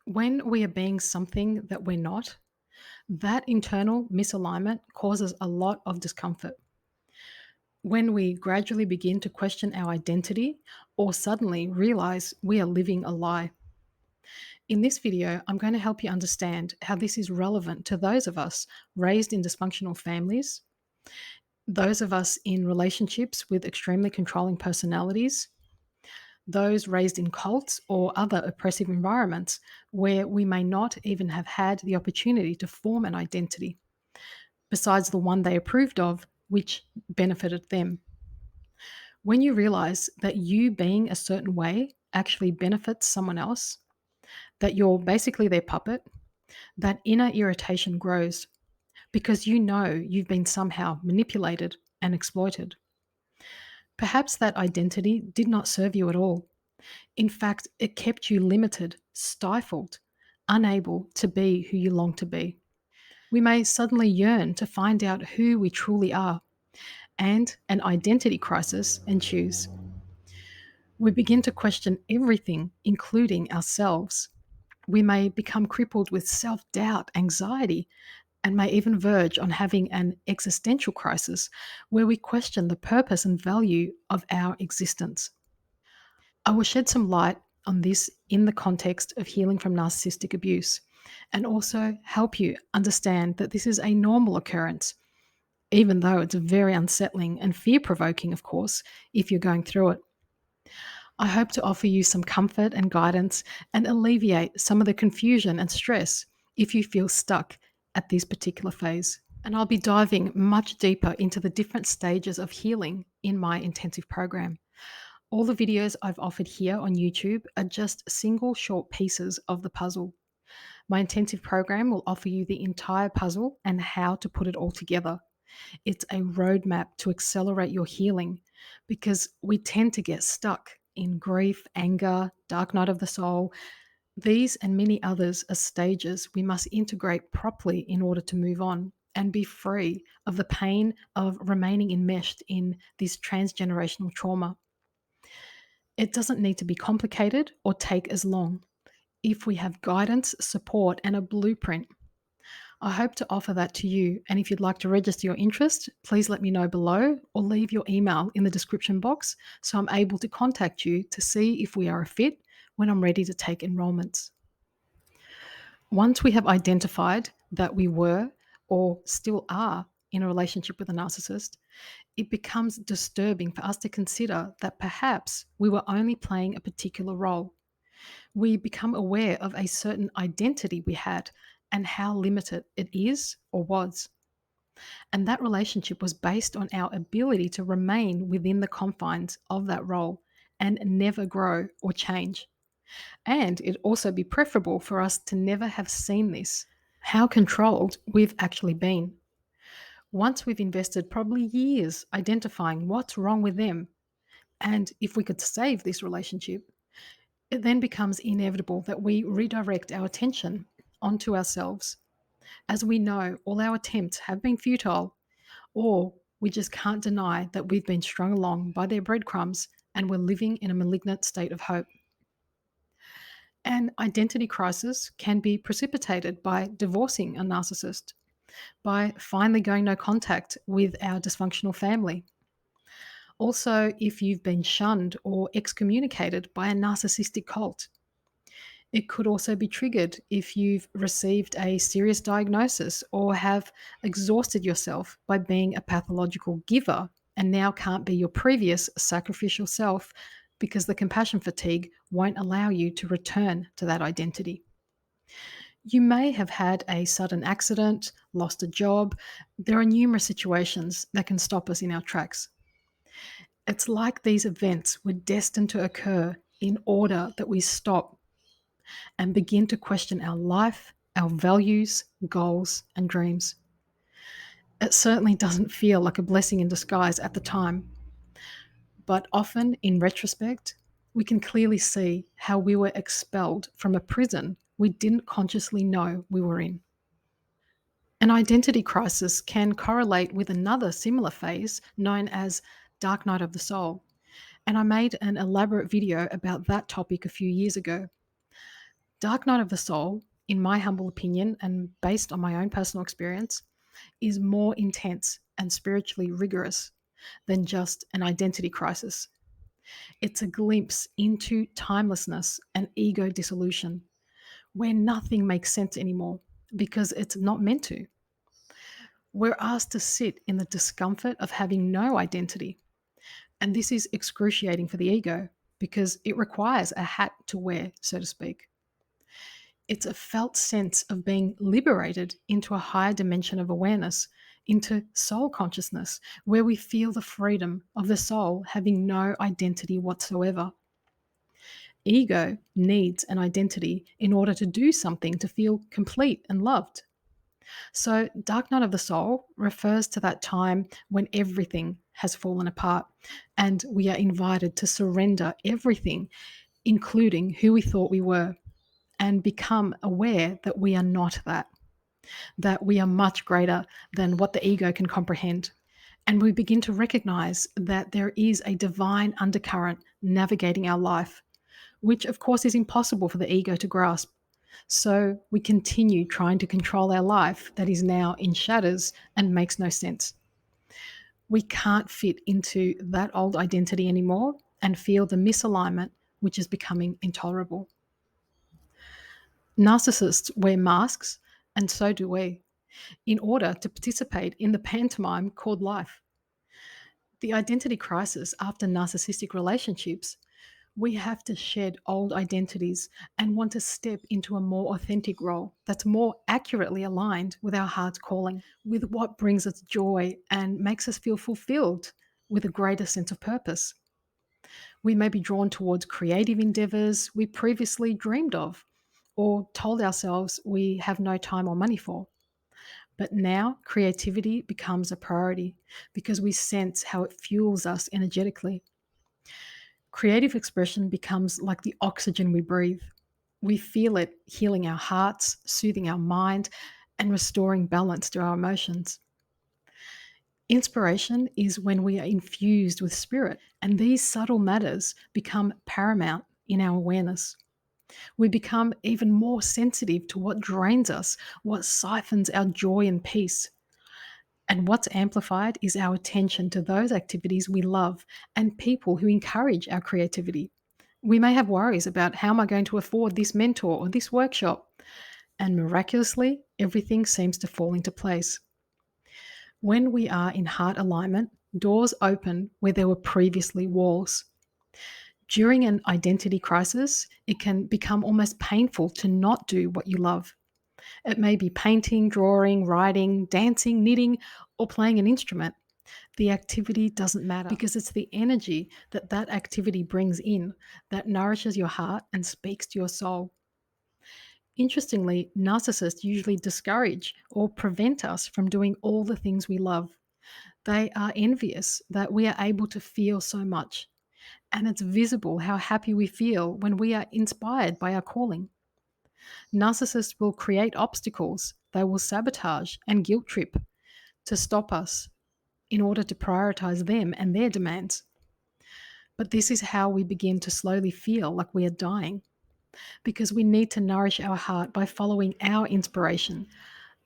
When we are being something that we're not, that internal misalignment causes a lot of discomfort. When we gradually begin to question our identity or suddenly realize we are living a lie. In this video, I'm going to help you understand how this is relevant to those of us raised in dysfunctional families, those of us in relationships with extremely controlling personalities, those raised in cults or other oppressive environments where we may not even have had the opportunity to form an identity, besides the one they approved of, which benefited them. When you realize that you being a certain way actually benefits someone else, that you're basically their puppet, that inner irritation grows because you know you've been somehow manipulated and exploited. Perhaps that identity did not serve you at all. In fact, it kept you limited, stifled, unable to be who you long to be. We may suddenly yearn to find out who we truly are, and an identity crisis ensues. We begin to question everything, including ourselves. We may become crippled with self doubt, anxiety, and may even verge on having an existential crisis where we question the purpose and value of our existence. I will shed some light on this in the context of healing from narcissistic abuse and also help you understand that this is a normal occurrence, even though it's very unsettling and fear provoking, of course, if you're going through it. I hope to offer you some comfort and guidance and alleviate some of the confusion and stress if you feel stuck at this particular phase. And I'll be diving much deeper into the different stages of healing in my intensive program. All the videos I've offered here on YouTube are just single short pieces of the puzzle. My intensive program will offer you the entire puzzle and how to put it all together. It's a roadmap to accelerate your healing because we tend to get stuck in grief, anger, dark night of the soul. These and many others are stages we must integrate properly in order to move on and be free of the pain of remaining enmeshed in this transgenerational trauma. It doesn't need to be complicated or take as long if we have guidance, support, and a blueprint. I hope to offer that to you. And if you'd like to register your interest, please let me know below or leave your email in the description box so I'm able to contact you to see if we are a fit when I'm ready to take enrollments. Once we have identified that we were or still are in a relationship with a narcissist, it becomes disturbing for us to consider that perhaps we were only playing a particular role. We become aware of a certain identity we had and how limited it is or was. And that relationship was based on our ability to remain within the confines of that role and never grow or change. And it'd also be preferable for us to never have seen this, how controlled we've actually been. Once we've invested probably years identifying what's wrong with them, and if we could save this relationship, it then becomes inevitable that we redirect our attention onto ourselves, as we know all our attempts have been futile, or we just can't deny that we've been strung along by their breadcrumbs and we're living in a malignant state of hope. An identity crisis can be precipitated by divorcing a narcissist, by finally going no contact with our dysfunctional family. Also, if you've been shunned or excommunicated by a narcissistic cult. It could also be triggered if you've received a serious diagnosis or have exhausted yourself by being a pathological giver and now can't be your previous sacrificial self because the compassion fatigue won't allow you to return to that identity. You may have had a sudden accident, lost a job. There are numerous situations that can stop us in our tracks. It's like these events were destined to occur in order that we stop and begin to question our life, our values, goals, and dreams. It certainly doesn't feel like a blessing in disguise at the time, but often in retrospect, we can clearly see how we were expelled from a prison we didn't consciously know we were in. An identity crisis can correlate with another similar phase known as dark night of the soul, and I made an elaborate video about that topic a few years ago. Dark night of the soul, in my humble opinion and based on my own personal experience, is more intense and spiritually rigorous than just an identity crisis. It's a glimpse into timelessness and ego dissolution, where nothing makes sense anymore because it's not meant to. We're asked to sit in the discomfort of having no identity. And this is excruciating for the ego because it requires a hat to wear, so to speak. It's a felt sense of being liberated into a higher dimension of awareness, into soul consciousness, where we feel the freedom of the soul having no identity whatsoever. Ego needs an identity in order to do something to feel complete and loved. So, Dark Night of the Soul refers to that time when everything has fallen apart and we are invited to surrender everything, including who we thought we were, and become aware that we are not that we are much greater than what the ego can comprehend. And we begin to recognize that there is a divine undercurrent navigating our life, which of course is impossible for the ego to grasp. So we continue trying to control our life that is now in shatters and makes no sense. We can't fit into that old identity anymore and feel the misalignment, which is becoming intolerable. Narcissists wear masks, and so do we, in order to participate in the pantomime called life. The identity crisis after narcissistic relationships, we have to shed old identities and want to step into a more authentic role that's more accurately aligned with our heart's calling, with what brings us joy and makes us feel fulfilled with a greater sense of purpose. We may be drawn towards creative endeavors we previously dreamed of or told ourselves we have no time or money for. But now creativity becomes a priority because we sense how it fuels us energetically. Creative expression becomes like the oxygen we breathe. We feel it healing our hearts, soothing our mind, and restoring balance to our emotions. Inspiration is when we are infused with spirit, and these subtle matters become paramount in our awareness. We become even more sensitive to what drains us, what siphons our joy and peace. And what's amplified is our attention to those activities we love and people who encourage our creativity. We may have worries about how am I going to afford this mentor or this workshop, and miraculously, everything seems to fall into place. When we are in heart alignment, doors open where there were previously walls. During an identity crisis, it can become almost painful to not do what you love. It may be painting, drawing, writing, dancing, knitting, or playing an instrument. The activity doesn't matter because it's the energy that that activity brings in that nourishes your heart and speaks to your soul. Interestingly, narcissists usually discourage or prevent us from doing all the things we love. They are envious that we are able to feel so much, and it's visible how happy we feel when we are inspired by our calling. Narcissists will create obstacles, they will sabotage and guilt trip to stop us in order to prioritize them and their demands. But this is how we begin to slowly feel like we are dying because we need to nourish our heart by following our inspiration.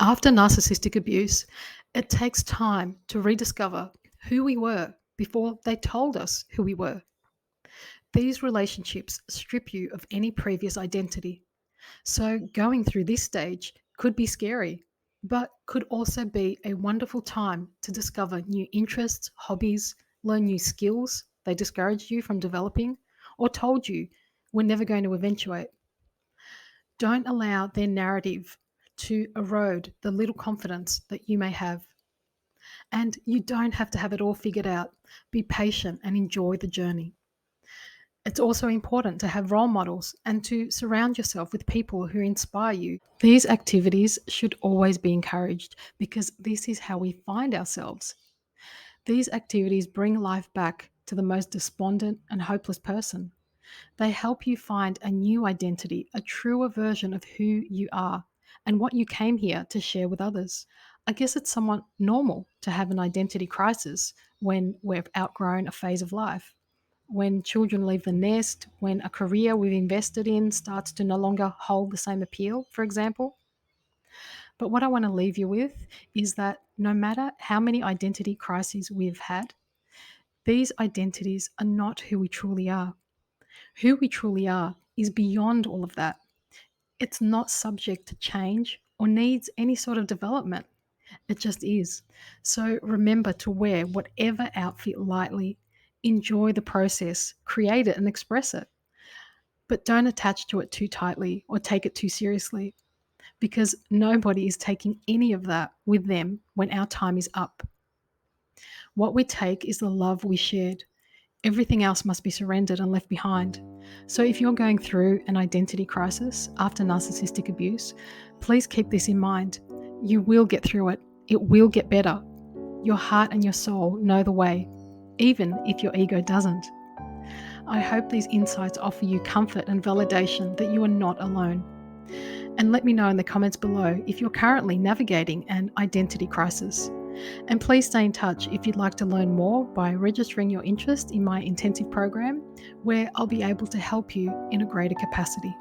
After narcissistic abuse, it takes time to rediscover who we were before they told us who we were. These relationships strip you of any previous identity. So, going through this stage could be scary, but could also be a wonderful time to discover new interests, hobbies, learn new skills they discouraged you from developing or told you were never going to eventuate. Don't allow their narrative to erode the little confidence that you may have. And you don't have to have it all figured out. Be patient and enjoy the journey. It's also important to have role models and to surround yourself with people who inspire you. These activities should always be encouraged because this is how we find ourselves. These activities bring life back to the most despondent and hopeless person. They help you find a new identity, a truer version of who you are and what you came here to share with others. I guess it's somewhat normal to have an identity crisis when we've outgrown a phase of life. when children leave the nest, when a career we've invested in starts to no longer hold the same appeal, for example. But what I want to leave you with is that no matter how many identity crises we've had, these identities are not who we truly are. Who we truly are is beyond all of that. It's not subject to change or needs any sort of development. It just is. So remember to wear whatever outfit lightly, enjoy the process, create it and express it. But don't attach to it too tightly or take it too seriously, because nobody is taking any of that with them when our time is up. What we take is the love we shared. Everything else must be surrendered and left behind. So if you're going through an identity crisis after narcissistic abuse, please keep this in mind. You will get through it. It will get better. Your heart and your soul know the way, even if your ego doesn't. I hope these insights offer you comfort and validation that you are not alone. And let me know in the comments below if you're currently navigating an identity crisis. And please stay in touch if you'd like to learn more by registering your interest in my intensive program, where I'll be able to help you in a greater capacity.